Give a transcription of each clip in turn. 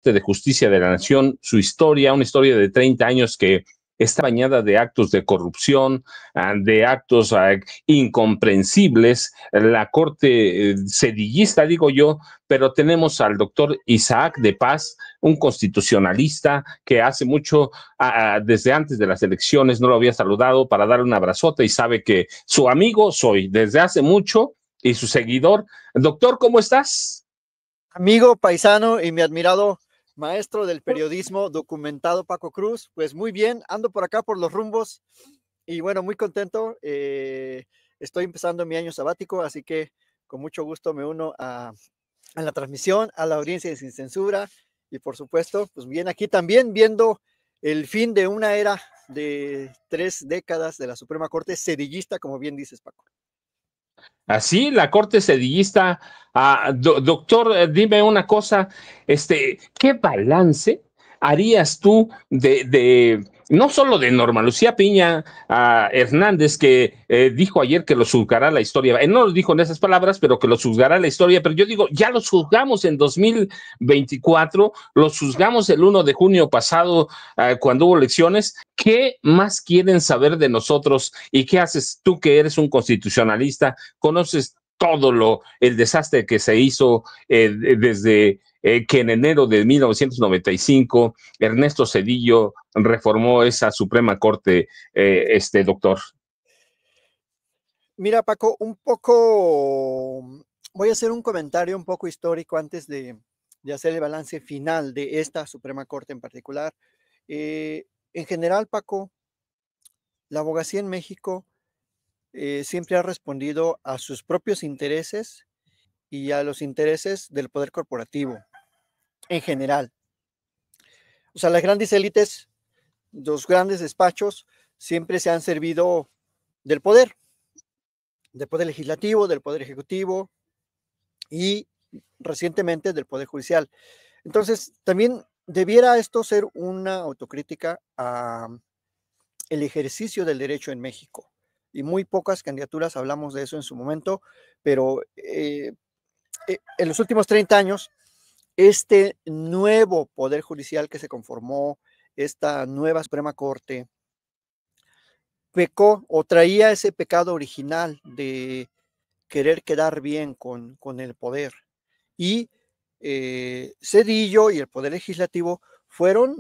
de Justicia de la Nación, su historia, una historia de 30 años que está bañada de actos de corrupción, de actos incomprensibles, la corte sedillista, digo yo, pero tenemos al doctor Isaac de Paz, un constitucionalista que hace mucho, desde antes de las elecciones, no lo había saludado para darle un abrazote y sabe que su amigo soy desde hace mucho y su seguidor. Doctor, ¿cómo estás? Amigo, paisano y mi admirado maestro del periodismo documentado Paco Cruz, pues muy bien, ando por acá por los rumbos y bueno, muy contento. Estoy empezando mi año sabático, así que con mucho gusto me uno a la transmisión, a la audiencia de Sin Censura y por supuesto, pues bien aquí también viendo el fin de una era de 3 décadas de la Suprema Corte sedillista, como bien dices, Paco. Así, la corte sedillista. Doctor, dime una cosa, ¿qué balance harías tú no solo de Norma Lucía Piña Hernández, que dijo ayer que los juzgará la historia? Él no lo dijo en esas palabras, pero que los juzgará la historia, pero yo digo, ya los juzgamos en 2024, los juzgamos el 1 de junio pasado, cuando hubo elecciones. ¿Qué más quieren saber de nosotros y qué haces tú, que eres un constitucionalista? Conoces todo el desastre que se hizo desde que en enero de 1995 Ernesto Zedillo reformó esa Suprema Corte, doctor. Mira, Paco, voy a hacer un comentario un poco histórico antes de hacer el balance final de esta Suprema Corte en particular. En general, Paco, la abogacía en México siempre ha respondido a sus propios intereses y a los intereses del poder corporativo en general. O sea, las grandes élites, los grandes despachos, siempre se han servido del poder legislativo, del poder ejecutivo y recientemente del poder judicial. Entonces, también debiera esto ser una autocrítica a el ejercicio del derecho en México. Y muy pocas candidaturas hablamos de eso en su momento, pero en los últimos 30 años, este nuevo poder judicial que se conformó, esta nueva Suprema Corte, pecó o traía ese pecado original de querer quedar bien con el poder. Y Zedillo y el Poder Legislativo fueron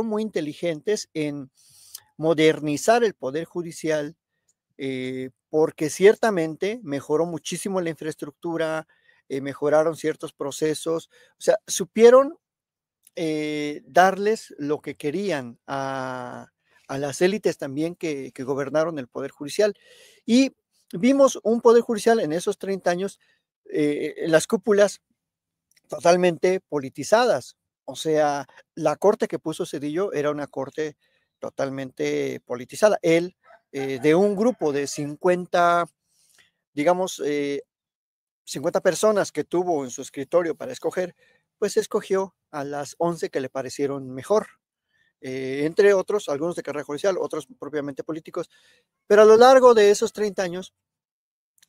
muy inteligentes en modernizar el Poder Judicial, porque ciertamente mejoró muchísimo la infraestructura, mejoraron ciertos procesos, o sea, supieron darles lo que querían a las élites también que gobernaron el Poder Judicial. Y vimos un Poder Judicial en esos 30 años, las cúpulas totalmente politizadas. O sea, la corte que puso Zedillo era una corte totalmente politizada. Él, de un grupo de 50, digamos, 50 personas que tuvo en su escritorio para escoger, pues escogió a las 11 que le parecieron mejor. Entre otros, algunos de carrera judicial, otros propiamente políticos. Pero a lo largo de esos 30 años,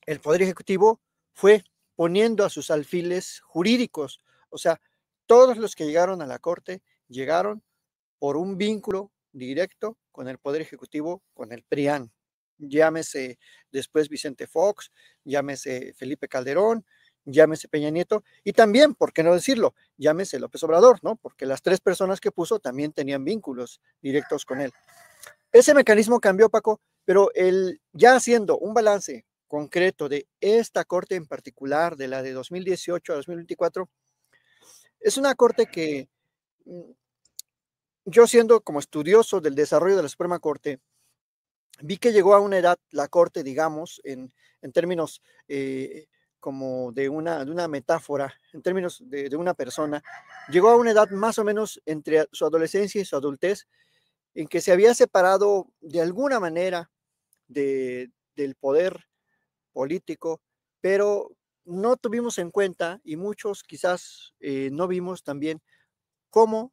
el Poder Ejecutivo fue poniendo a sus alfiles jurídicos. O sea, todos los que llegaron a la Corte llegaron por un vínculo directo con el Poder Ejecutivo, con el PRIAN. Llámese después Vicente Fox, llámese Felipe Calderón, llámese Peña Nieto, y también, ¿por qué no decirlo? Llámese López Obrador, ¿no? Porque las 3 personas que puso también tenían vínculos directos con él. Ese mecanismo cambió, Paco, pero ya haciendo un balance concreto de esta corte en particular, de la de 2018 a 2024, es una corte que yo, siendo como estudioso del desarrollo de la Suprema Corte, vi que llegó a una edad, la Corte, digamos, en términos como de una metáfora, en términos de una persona, llegó a una edad más o menos entre su adolescencia y su adultez, en que se había separado de alguna manera del poder político, pero no tuvimos en cuenta, y muchos quizás no vimos también, cómo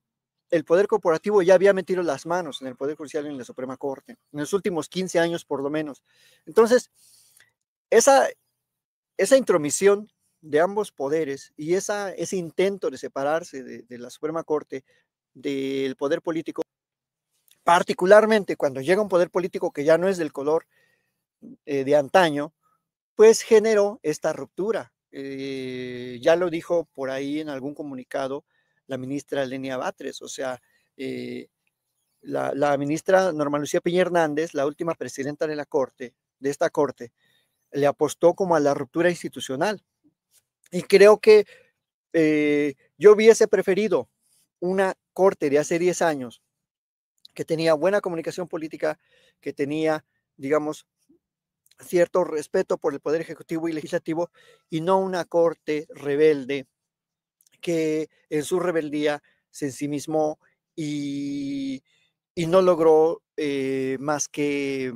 el poder corporativo ya había metido las manos en el Poder Judicial y en la Suprema Corte, en los últimos 15 años por lo menos. Entonces, esa intromisión de ambos poderes y ese intento de separarse de la Suprema Corte del poder político, particularmente cuando llega un poder político que ya no es del color de antaño, pues generó esta ruptura. Ya lo dijo por ahí en algún comunicado la ministra Lenia Batres, o sea, la ministra Norma Lucía Piña Hernández, la última presidenta de la Corte, de esta Corte, le apostó como a la ruptura institucional. Y creo que yo hubiese preferido una Corte de hace 10 años que tenía buena comunicación política, que tenía, digamos, cierto respeto por el Poder Ejecutivo y Legislativo, y no una Corte rebelde que en su rebeldía se ensimismó y, y no logró más que,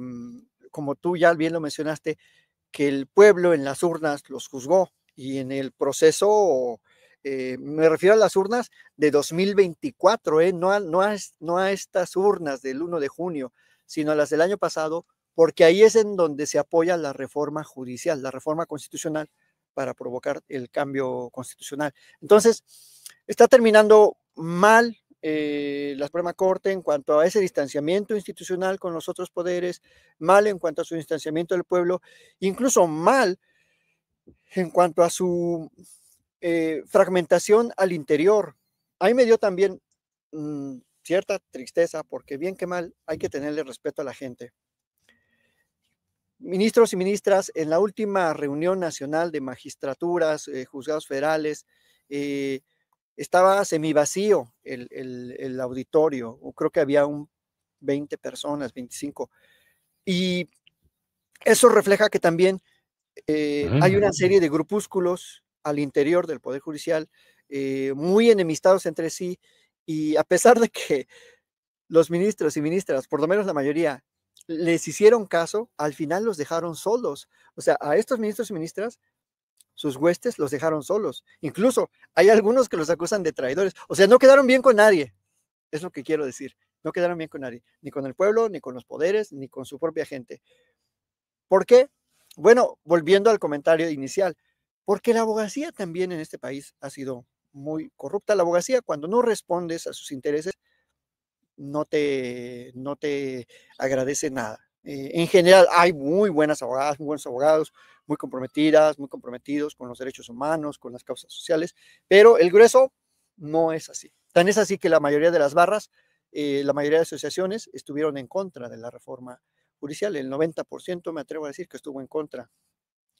como tú ya bien lo mencionaste, que el pueblo en las urnas los juzgó y en el proceso, me refiero a las urnas de 2024, no a estas urnas del 1 de junio, sino a las del año pasado, porque ahí es en donde se apoya la reforma judicial, la reforma constitucional para provocar el cambio constitucional. Entonces, está terminando mal la Suprema Corte en cuanto a ese distanciamiento institucional con los otros poderes, mal en cuanto a su distanciamiento del pueblo, incluso mal en cuanto a su fragmentación al interior. Ahí me dio también cierta tristeza, porque bien que mal hay que tenerle respeto a la gente. Ministros y ministras, en la última reunión nacional de magistraturas, juzgados federales, estaba semivacío el auditorio, o creo que había 20 personas, 25. Y eso refleja que también hay una serie de grupúsculos al interior del Poder Judicial muy enemistados entre sí, y a pesar de que los ministros y ministras, por lo menos la mayoría, les hicieron caso, al final los dejaron solos. O sea, a estos ministros y ministras, sus huestes los dejaron solos. Incluso hay algunos que los acusan de traidores. O sea, no quedaron bien con nadie. Es lo que quiero decir. No quedaron bien con nadie. Ni con el pueblo, ni con los poderes, ni con su propia gente. ¿Por qué? Bueno, volviendo al comentario inicial, porque la abogacía también en este país ha sido muy corrupta. La abogacía, cuando no respondes a sus intereses, no te agradece nada. En general, hay muy buenas abogadas, muy buenos abogados, muy comprometidas, muy comprometidos con los derechos humanos, con las causas sociales, pero el grueso no es así. Tan es así que la mayoría de las barras, la mayoría de asociaciones estuvieron en contra de la reforma judicial. El 90% me atrevo a decir que estuvo en contra,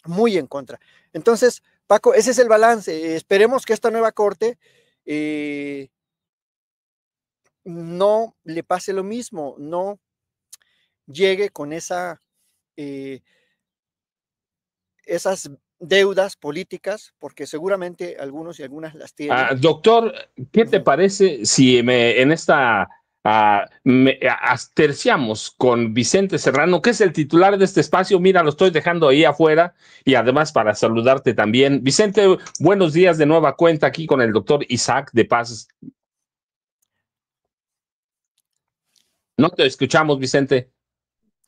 muy en contra. Entonces, Paco, ese es el balance. Esperemos que esta nueva corte no le pase lo mismo, no llegue con esas deudas políticas, porque seguramente algunos y algunas las tienen. Doctor, ¿qué te parece si en esta terciamos con Vicente Serrano, que es el titular de este espacio? Mira, lo estoy dejando ahí afuera y además para saludarte también. Vicente, buenos días de nueva cuenta aquí con el doctor Isaac de Paz. No te escuchamos, Vicente.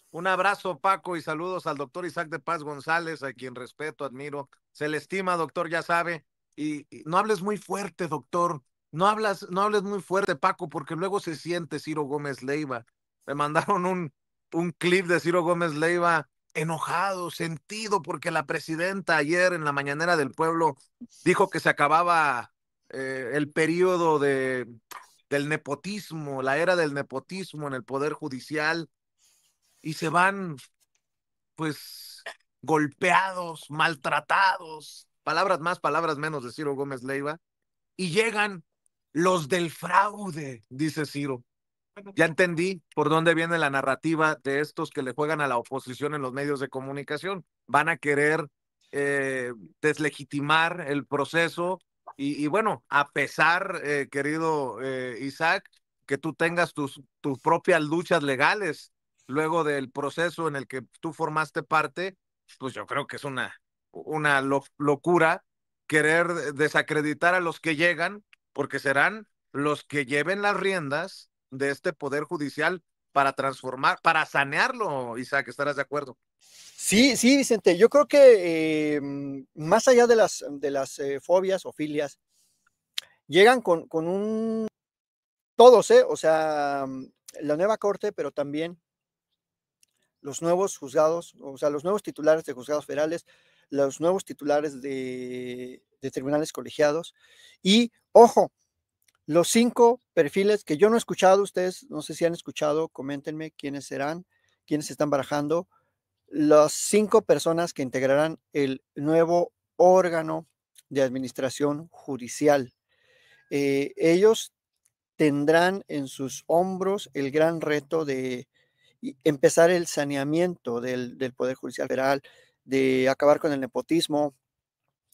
Un abrazo, Paco, y saludos al doctor Isaac de Paz González, a quien respeto, admiro. Se le estima, doctor, ya sabe. Y no hables muy fuerte, doctor. No hables muy fuerte, Paco, porque luego se siente Ciro Gómez Leiva. Me mandaron un clip de Ciro Gómez Leiva enojado, sentido, porque la presidenta ayer en la mañanera del pueblo dijo que se acababa el periodo del nepotismo, la era del nepotismo en el Poder Judicial, y se van, pues, golpeados, maltratados, palabras más, palabras menos de Ciro Gómez Leiva, y llegan los del fraude, dice Ciro. Ya entendí por dónde viene la narrativa de estos que le juegan a la oposición en los medios de comunicación. Van a querer deslegitimar el proceso y bueno, a pesar, querido Isaac, que tú tengas tus propias luchas legales luego del proceso en el que tú formaste parte, pues yo creo que es una locura querer desacreditar a los que llegan, porque serán los que lleven las riendas de este poder judicial para transformar, para sanearlo, Isaac, ¿estarás de acuerdo? Sí, sí, Vicente, yo creo que más allá de las fobias o filias, llegan con un, todos, o sea, la nueva corte, pero también los nuevos juzgados, o sea, los nuevos titulares de juzgados federales, los nuevos titulares de tribunales colegiados. Y, ojo, los 5 perfiles que yo no he escuchado, ustedes no sé si han escuchado, coméntenme quiénes serán, quiénes están barajando, las 5 personas que integrarán el nuevo órgano de administración judicial. Ellos tendrán en sus hombros el gran reto de empezar el saneamiento del Poder Judicial Federal, de acabar con el nepotismo,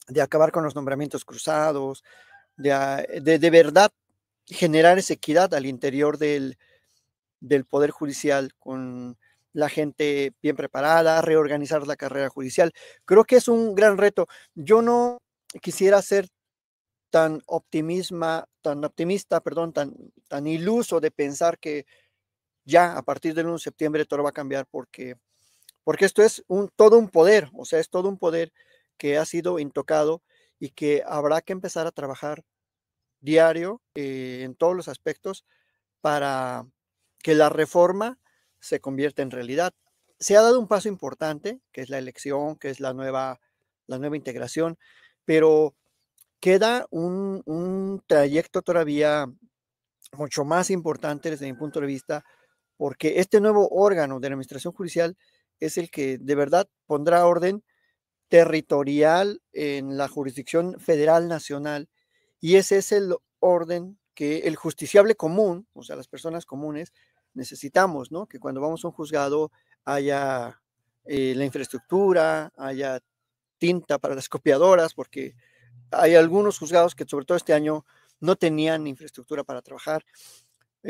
de acabar con los nombramientos cruzados, de verdad generar esa equidad al interior del Poder Judicial con la gente bien preparada, reorganizar la carrera judicial. Creo que es un gran reto. Yo no quisiera ser tan optimista, perdón, tan iluso de pensar que ya a partir del 1 de septiembre todo va a cambiar porque esto es todo un poder, o sea, es todo un poder que ha sido intocado y que habrá que empezar a trabajar diario en todos los aspectos para que la reforma se convierta en realidad. Se ha dado un paso importante, que es la elección, que es la nueva integración, pero queda un trayecto todavía mucho más importante desde mi punto de vista, porque este nuevo órgano de la administración judicial es el que de verdad pondrá orden territorial en la jurisdicción federal nacional, y ese es el orden que el justiciable común, o sea, las personas comunes, necesitamos, ¿no? Que cuando vamos a un juzgado haya la infraestructura, haya tinta para las copiadoras, porque hay algunos juzgados que sobre todo este año no tenían infraestructura para trabajar,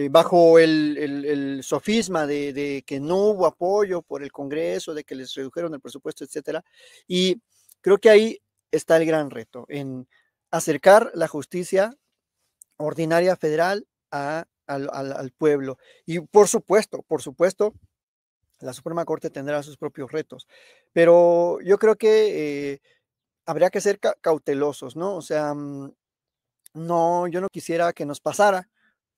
bajo el sofisma de que no hubo apoyo por el Congreso, de que les redujeron el presupuesto, etcétera. Y creo que ahí está el gran reto, en acercar la justicia ordinaria federal al pueblo. Y por supuesto, la Suprema Corte tendrá sus propios retos, pero yo creo que habría que ser cautelosos, ¿no? O sea, no, yo no quisiera que nos pasara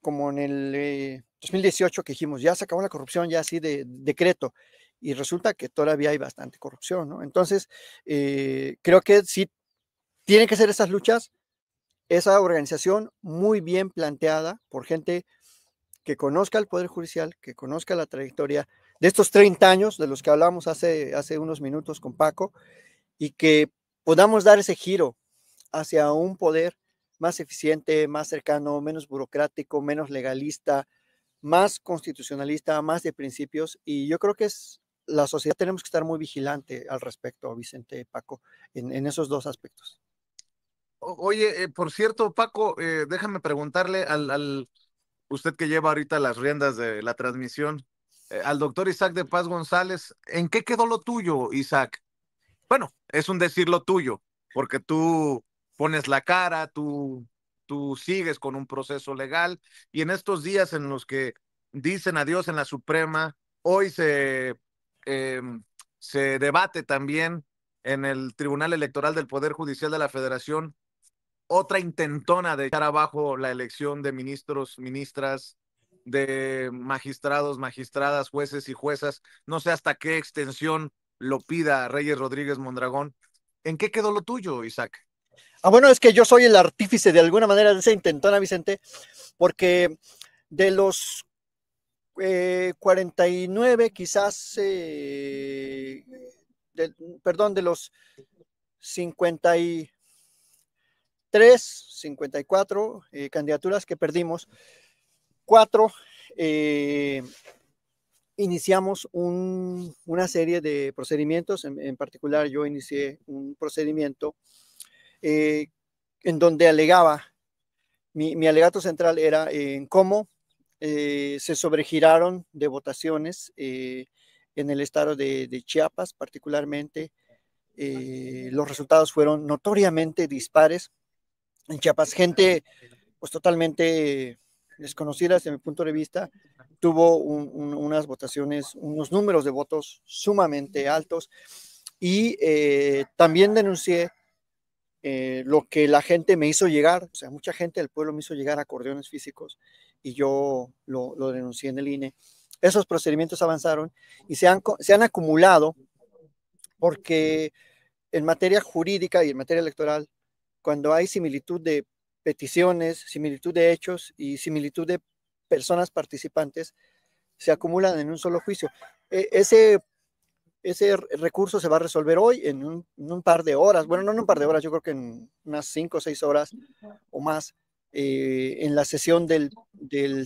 como en el 2018 que dijimos, ya se acabó la corrupción, ya así de decreto, y resulta que todavía hay bastante corrupción, ¿no? Entonces, creo que sí tienen que ser esas luchas, esa organización muy bien planteada por gente que conozca el Poder Judicial, que conozca la trayectoria de estos 30 años de los que hablamos hace unos minutos con Paco, y que podamos dar ese giro hacia un poder más eficiente, más cercano, menos burocrático, menos legalista, más constitucionalista, más de principios. Y yo creo que la sociedad tenemos que estar muy vigilante al respecto, Vicente, Paco, en esos dos aspectos. Oye, por cierto, Paco, déjame preguntarle usted que lleva ahorita las riendas de la transmisión, al doctor Isaac de Paz González, ¿en qué quedó lo tuyo, Isaac? Bueno, es un decir lo tuyo, porque tú pones la cara, tú sigues con un proceso legal, y en estos días en los que dicen adiós en la Suprema, hoy se debate también en el Tribunal Electoral del Poder Judicial de la Federación otra intentona de echar abajo la elección de ministros, ministras, de magistrados, magistradas, jueces y juezas. No sé hasta qué extensión lo pida Reyes Rodríguez Mondragón. ¿En qué quedó lo tuyo, Isaac? Bueno, es que yo soy el artífice de alguna manera de esa intentona, Vicente, porque de los 49, quizás, perdón, de los 53, 54 candidaturas que perdimos, 4 iniciamos una serie de procedimientos, en particular yo inicié un procedimiento en donde alegaba, mi alegato central era en cómo se sobregiraron de votaciones en el estado de Chiapas, particularmente. Los resultados fueron notoriamente dispares. En Chiapas, gente pues totalmente desconocida desde mi punto de vista, tuvo unas votaciones, unos números de votos sumamente altos, y también denuncié lo que la gente me hizo llegar, o sea, mucha gente del pueblo me hizo llegar acordeones físicos y yo lo denuncié en el INE. Esos procedimientos avanzaron y se han acumulado porque en materia jurídica y en materia electoral, cuando hay similitud de peticiones, similitud de hechos y similitud de personas participantes, se acumulan en un solo juicio. Ese recurso se va a resolver hoy en un par de horas, bueno, no en un par de horas, yo creo que en unas 5 o 6 horas o más, en la sesión del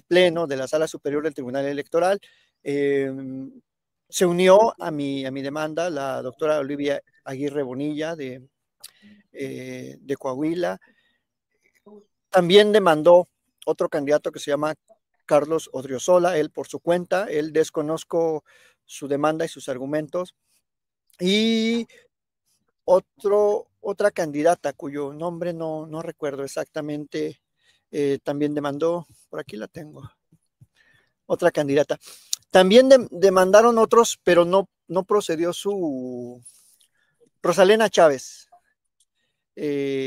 Pleno de la Sala Superior del Tribunal Electoral. Se unió a mi demanda la doctora Olivia Aguirre Bonilla de Coahuila. También demandó otro candidato que se llama Carlos Odriozola, él por su cuenta, él desconozco su demanda y sus argumentos. Y otra candidata cuyo nombre no recuerdo exactamente, también demandó, por aquí la tengo, otra candidata. También demandaron otros, pero no procedió su Rosalena Chávez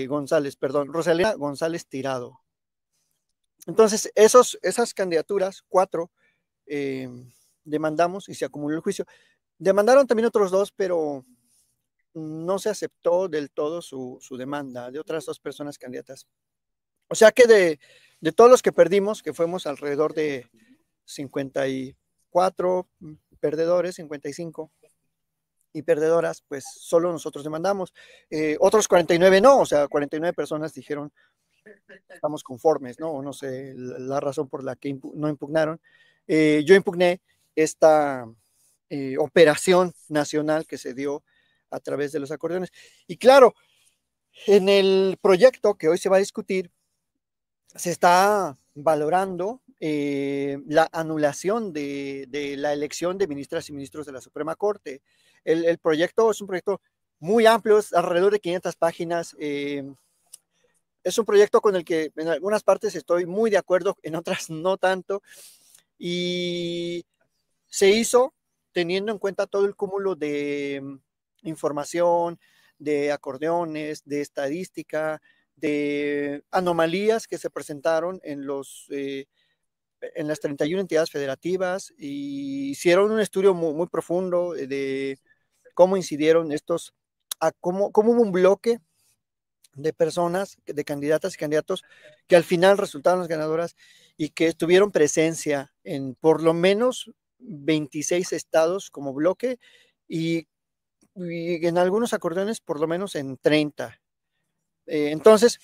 González, perdón, Rosalena González Tirado. Entonces, esas candidaturas, 4, demandamos y se acumuló el juicio. Demandaron también otros 2, pero no se aceptó del todo su demanda de otras 2 personas candidatas. O sea que de todos los que perdimos, que fuimos alrededor de 54 perdedores, 55 y perdedoras, pues solo nosotros demandamos. Otros 49 no, o sea, 49 personas dijeron estamos conformes, ¿no? No sé la razón por la que no impugnaron. Yo impugné esta operación nacional que se dio a través de los acordeones. Y claro, en el proyecto que hoy se va a discutir, se está valorando la anulación de la elección de ministras y ministros de la Suprema Corte. El proyecto es un proyecto muy amplio, es alrededor de 500 páginas. Es un proyecto con el que en algunas partes estoy muy de acuerdo, en otras no tanto. Y se hizo teniendo en cuenta todo el cúmulo de información, de acordeones, de estadística, de anomalías que se presentaron en las 31 entidades federativas, y hicieron un estudio muy profundo de cómo incidieron estos, cómo hubo un bloque de personas, de candidatas y candidatos que al final resultaron las ganadoras y que tuvieron presencia en por lo menos 26 estados como bloque y en algunos acordeones por lo menos en 30. Entonces,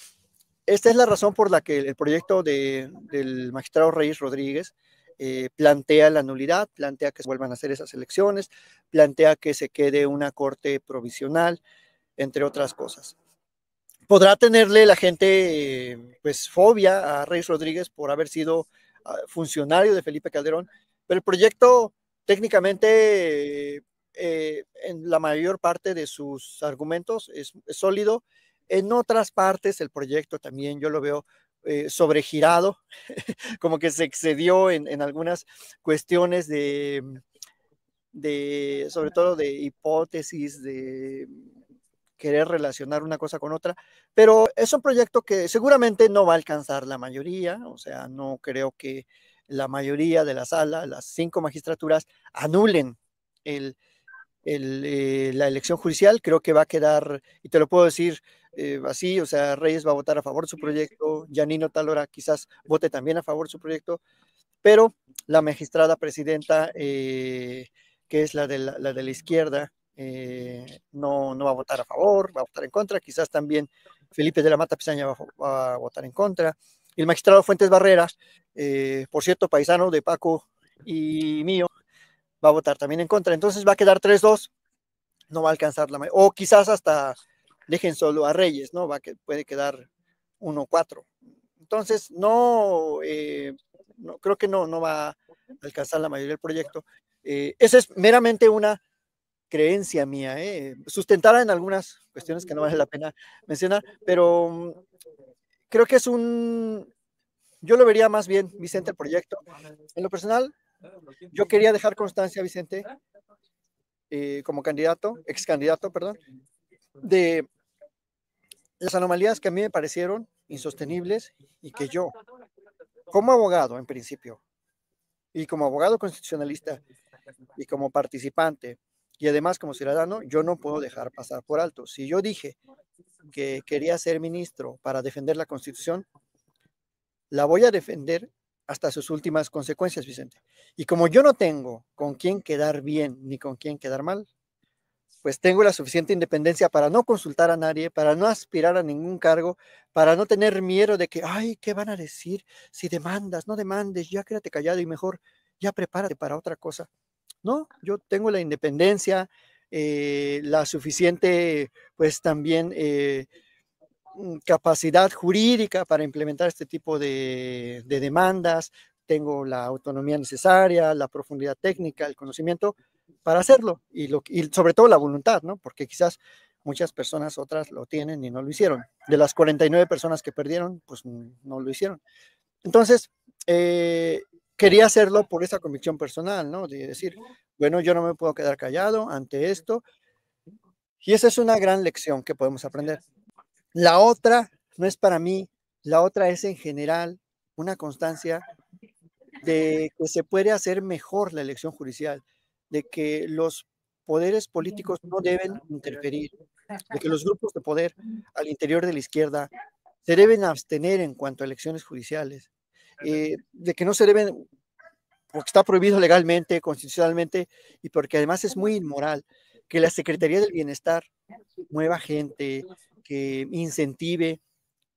esta es la razón por la que el proyecto del magistrado Reyes Rodríguez plantea la nulidad, plantea que se vuelvan a hacer esas elecciones, plantea que se quede una corte provisional, entre otras cosas. Podrá tenerle la gente pues fobia a Reyes Rodríguez por haber sido funcionario de Felipe Calderón, pero el proyecto técnicamente en la mayor parte de sus argumentos es sólido. En otras partes el proyecto también yo lo veo sobregirado, como que se excedió en algunas cuestiones sobre todo de hipótesis, de querer relacionar una cosa con otra, pero es un proyecto que seguramente no va a alcanzar la mayoría, o sea, no creo que la mayoría de la sala, las 5 magistraturas, anulen la elección judicial. Creo que va a quedar, y te lo puedo decir así, o sea, Reyes va a votar a favor de su proyecto, Yanino Talora quizás vote también a favor de su proyecto, pero la magistrada presidenta, que es la de la izquierda, no va a votar a favor, va a votar en contra. Quizás también Felipe de la Mata Pizaña va a votar en contra. Y el magistrado Fuentes Barrera, por cierto, paisano de Paco y mío, va a votar también en contra. Entonces va a quedar 3-2, no va a alcanzar la mayoría. O quizás hasta dejen solo a Reyes, ¿no? Puede quedar 1-4. Entonces, no, creo que no va a alcanzar la mayoría del proyecto. Esa es meramente una creencia mía, sustentada en algunas cuestiones que no vale la pena mencionar, pero creo que yo lo vería más bien, Vicente, el proyecto. En lo personal, Yo quería dejar constancia, Vicente, como ex candidato, perdón, de las anomalías que a mí me parecieron insostenibles y que yo, como abogado en principio, y como abogado constitucionalista, y como participante, y además como ciudadano, yo no puedo dejar pasar por alto. Si yo dije que quería ser ministro para defender la Constitución, la voy a defender hasta sus últimas consecuencias, Vicente. Y como yo no tengo con quién quedar bien ni con quién quedar mal, pues tengo la suficiente independencia para no consultar a nadie, para no aspirar a ningún cargo, para no tener miedo de que, ay, ¿qué van a decir? Si demandas, no demandes, ya quédate callado y mejor ya prepárate para otra cosa. No, yo tengo la independencia, la suficiente, pues también capacidad jurídica para implementar este tipo de demandas, tengo la autonomía necesaria, la profundidad técnica, el conocimiento para hacerlo y sobre todo la voluntad, ¿no? Porque quizás muchas personas otras lo tienen y no lo hicieron. De las 49 personas que perdieron, pues no lo hicieron. Entonces, quería hacerlo por esa convicción personal, ¿no? De decir, bueno, yo no me puedo quedar callado ante esto. Y esa es una gran lección que podemos aprender. La otra no es para mí, la otra es en general una constancia de que se puede hacer mejor la elección judicial, de que los poderes políticos no deben interferir, de que los grupos de poder al interior de la izquierda se deben abstener en cuanto a elecciones judiciales, de que no se deben, porque está prohibido legalmente, constitucionalmente, y porque además es muy inmoral, que la Secretaría del Bienestar mueva gente, que incentive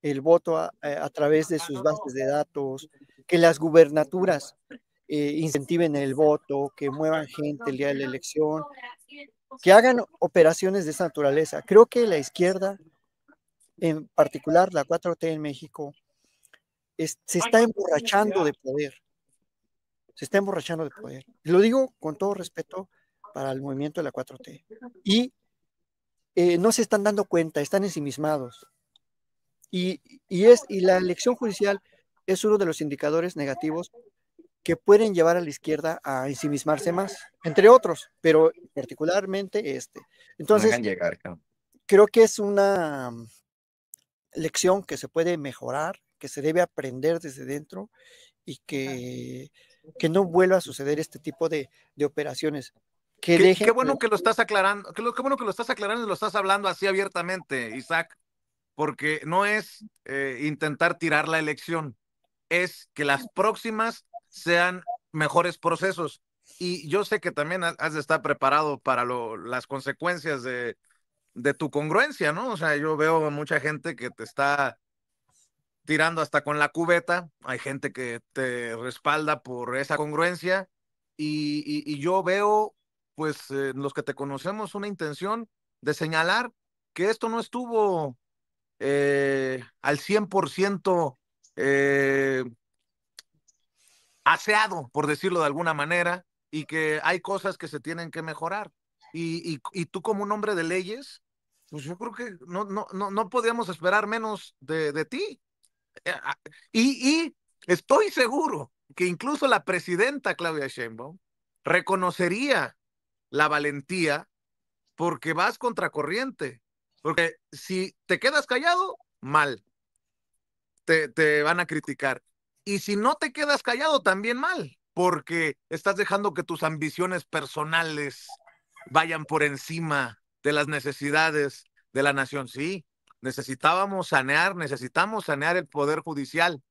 el voto a través de sus bases de datos, que las gubernaturas incentiven el voto, que muevan gente el día de la elección, que hagan operaciones de esa naturaleza. Creo que la izquierda, en particular la 4T en México, se está emborrachando de poder. Se está emborrachando de poder. Y lo digo con todo respeto para el movimiento de la 4T. Y no se están dando cuenta, están ensimismados. Y la elección judicial es uno de los indicadores negativos que pueden llevar a la izquierda a ensimismarse más, entre otros, pero particularmente este. Entonces, creo que es una lección que se puede mejorar, que se debe aprender desde dentro y que no vuelva a suceder este tipo de operaciones. Qué bueno que lo estás aclarando, qué bueno que lo estás aclarando y lo estás hablando así abiertamente, Isaac, porque no es intentar tirar la elección, es que las próximas sean mejores procesos. Y yo sé que también has de estar preparado para las consecuencias de tu congruencia, ¿no? O sea, yo veo mucha gente que te está tirando hasta con la cubeta, hay gente que te respalda por esa congruencia y yo veo, pues, los que te conocemos, una intención de señalar que esto no estuvo al 100% aseado, por decirlo de alguna manera, y que hay cosas que se tienen que mejorar. Y tú como un hombre de leyes, pues yo creo que no podíamos esperar menos de ti. Y estoy seguro que incluso la presidenta Claudia Sheinbaum reconocería la valentía porque vas contracorriente. Porque si te quedas callado, mal, te van a criticar. Y si no te quedas callado, también mal, porque estás dejando que tus ambiciones personales vayan por encima de las necesidades de la nación. Sí, necesitamos sanear el poder judicial,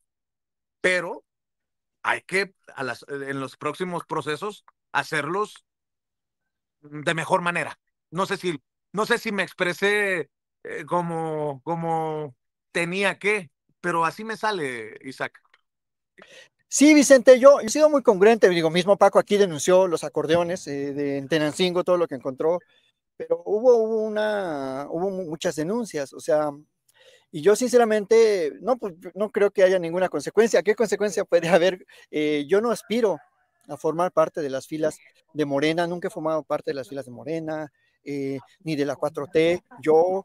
pero hay que en los próximos procesos hacerlos de mejor manera. No sé si me expresé como tenía que, pero así me sale, Isaac. Sí, Vicente, yo he sido muy congruente, digo, mismo Paco aquí denunció los acordeones en Tenancingo, todo lo que encontró, pero hubo muchas denuncias, o sea, y yo sinceramente pues, no creo que haya ninguna consecuencia. ¿Qué consecuencia puede haber? Yo no aspiro a formar parte de las filas de Morena, nunca he formado parte de las filas de Morena, ni de la 4T. Yo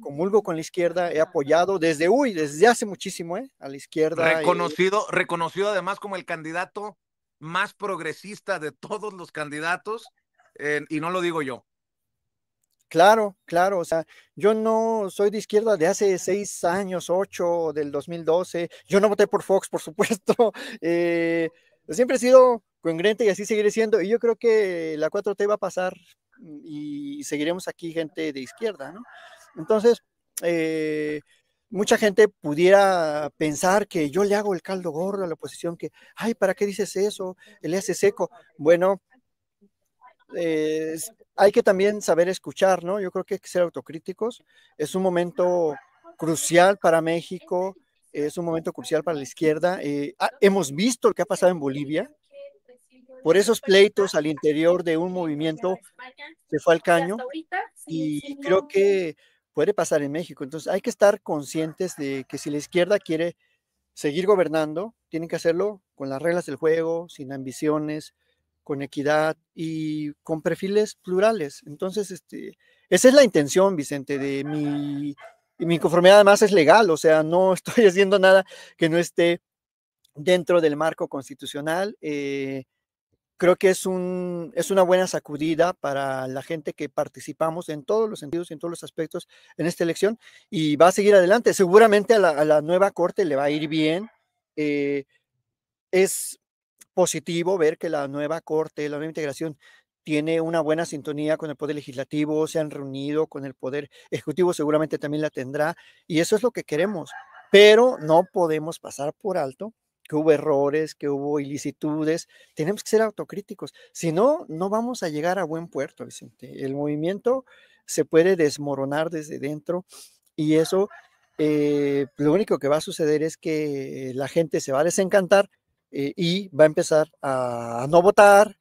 comulgo con la izquierda, he apoyado desde hace muchísimo a la izquierda. Reconocido además como el candidato más progresista de todos los candidatos, y no lo digo yo. Claro, claro, o sea, yo no soy de izquierda de hace 6 años, 8, del 2012. Yo no voté por Fox, por supuesto. Siempre he sido congruente y así seguiré siendo. Y yo creo que la 4T va a pasar y seguiremos aquí gente de izquierda, ¿no? Entonces, mucha gente pudiera pensar que yo le hago el caldo gordo a la oposición, que, ay, ¿para qué dices eso? Le hace seco. Bueno, hay que también saber escuchar, ¿no? Yo creo que hay que ser autocríticos. Es un momento crucial para México, es un momento crucial para la izquierda. Hemos visto lo que ha pasado en Bolivia. Por esos pleitos al interior de un movimiento se fue al caño y creo que puede pasar en México. Entonces hay que estar conscientes de que si la izquierda quiere seguir gobernando, tienen que hacerlo con las reglas del juego, sin ambiciones, con equidad y con perfiles plurales. Entonces, esa es la intención, Vicente, de mi conformidad. Además es legal, o sea, no estoy haciendo nada que no esté dentro del marco constitucional. Creo que es una buena sacudida para la gente que participamos en todos los sentidos y en todos los aspectos en esta elección, y va a seguir adelante. Seguramente a la nueva corte le va a ir bien. Es positivo ver que la nueva corte, la nueva integración, tiene una buena sintonía con el poder legislativo, se han reunido con el poder ejecutivo, seguramente también la tendrá, y eso es lo que queremos. Pero no podemos pasar por alto que hubo errores, que hubo ilicitudes. Tenemos que ser autocríticos, si no, no vamos a llegar a buen puerto, Vicente. El movimiento se puede desmoronar desde dentro, y eso, lo único que va a suceder es que la gente se va a desencantar, y va a empezar a no votar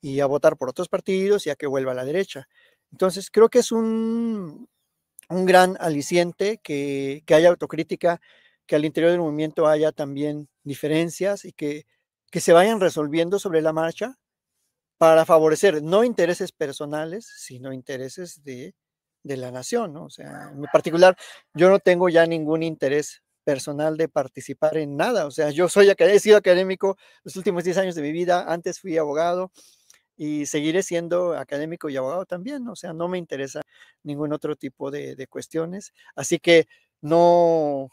y a votar por otros partidos y a que vuelva a la derecha. Entonces, creo que es un gran aliciente que haya autocrítica, que al interior del movimiento haya también diferencias y que se vayan resolviendo sobre la marcha para favorecer no intereses personales, sino intereses de la nación, ¿no? O sea, en particular, yo no tengo ya ningún interés personal de participar en nada. O sea, yo he sido académico los últimos 10 años de mi vida, antes fui abogado y seguiré siendo académico y abogado también. O sea, no me interesa ningún otro tipo de cuestiones. Así que no,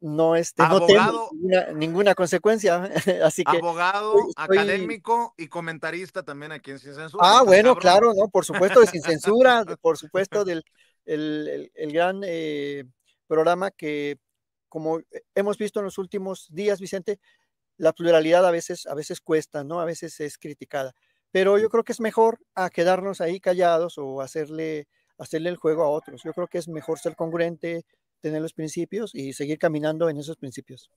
no temo Abogado, ninguna consecuencia. Así que abogado, estoy. académico y comentarista también aquí en Sin Censura. Estás Bueno, cabrón. claro, ¿no? Por supuesto, de Sin Censura, por supuesto, del el gran programa que, como hemos visto en los últimos días, Vicente, la pluralidad a veces cuesta, ¿no? A veces es criticada. Pero yo creo que es mejor a quedarnos ahí callados o hacerle el juego a otros. Yo creo que es mejor ser congruente, tener los principios y seguir caminando en esos principios.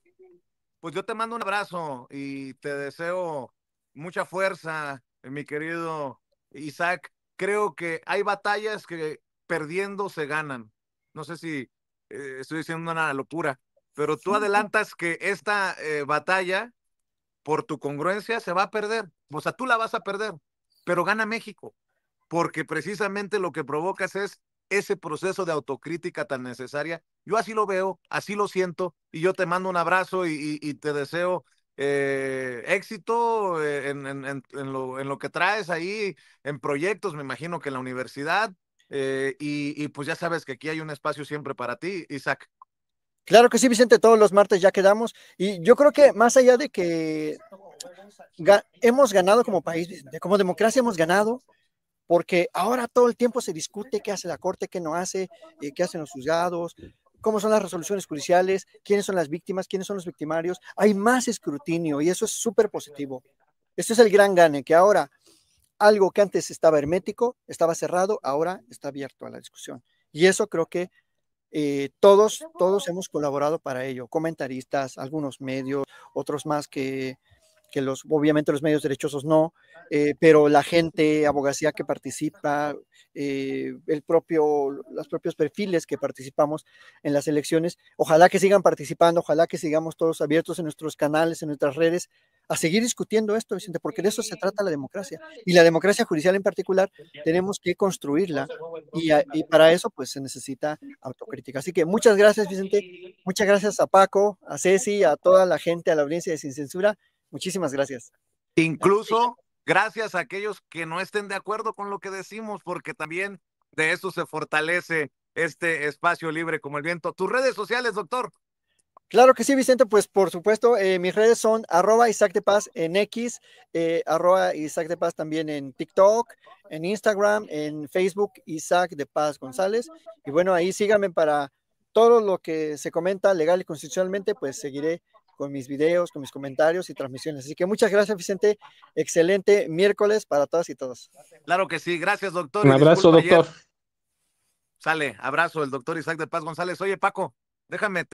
Pues yo te mando un abrazo y te deseo mucha fuerza, mi querido Isaac. Creo que hay batallas que perdiendo se ganan. No sé si estoy diciendo una locura, pero tú adelantas que esta batalla, por tu congruencia, se va a perder. O sea, tú la vas a perder, pero gana México, porque precisamente lo que provocas es ese proceso de autocrítica tan necesaria. Yo así lo veo, así lo siento, y yo te mando un abrazo y te deseo éxito en lo que traes ahí, en proyectos, me imagino que en la universidad, y pues ya sabes que aquí hay un espacio siempre para ti, Isaac. Claro que sí, Vicente, todos los martes ya quedamos. Y yo creo que más allá de que hemos ganado como país, Vicente, como democracia hemos ganado, porque ahora todo el tiempo se discute qué hace la Corte, qué no hace, qué hacen los juzgados, cómo son las resoluciones judiciales, quiénes son las víctimas, quiénes son los victimarios. Hay más escrutinio y eso es súper positivo. Este es el gran gane, que ahora algo que antes estaba hermético, estaba cerrado, ahora está abierto a la discusión. Y eso creo que todos hemos colaborado para ello, comentaristas, algunos medios, otros más que obviamente los medios derechosos no, pero la gente, abogacía que participa, los propios perfiles que participamos en las elecciones, ojalá que sigan participando, ojalá que sigamos todos abiertos en nuestros canales, en nuestras redes, a seguir discutiendo esto, Vicente, porque de eso se trata la democracia. Y la democracia judicial en particular, tenemos que construirla y para eso pues se necesita autocrítica. Así que muchas gracias, Vicente, muchas gracias a Paco, a Ceci, a toda la gente, a la audiencia de Sin Censura. Muchísimas gracias. Incluso gracias a aquellos que no estén de acuerdo con lo que decimos, porque también de eso se fortalece este espacio libre como el viento. Tus redes sociales, doctor. Claro que sí, Vicente, pues por supuesto, mis redes son @Isaac de Paz en X, @Isaac de Paz también en TikTok, en Instagram, en Facebook, Isaac de Paz González. Y bueno, ahí síganme para todo lo que se comenta legal y constitucionalmente, pues seguiré con mis videos, con mis comentarios y transmisiones. Así que muchas gracias, Vicente. Excelente miércoles para todas y todos. Claro que sí, gracias, doctor. Un Y abrazo, disculpa ayer. doctor. Sale, abrazo, el doctor Isaac de Paz González. Oye, Paco, déjame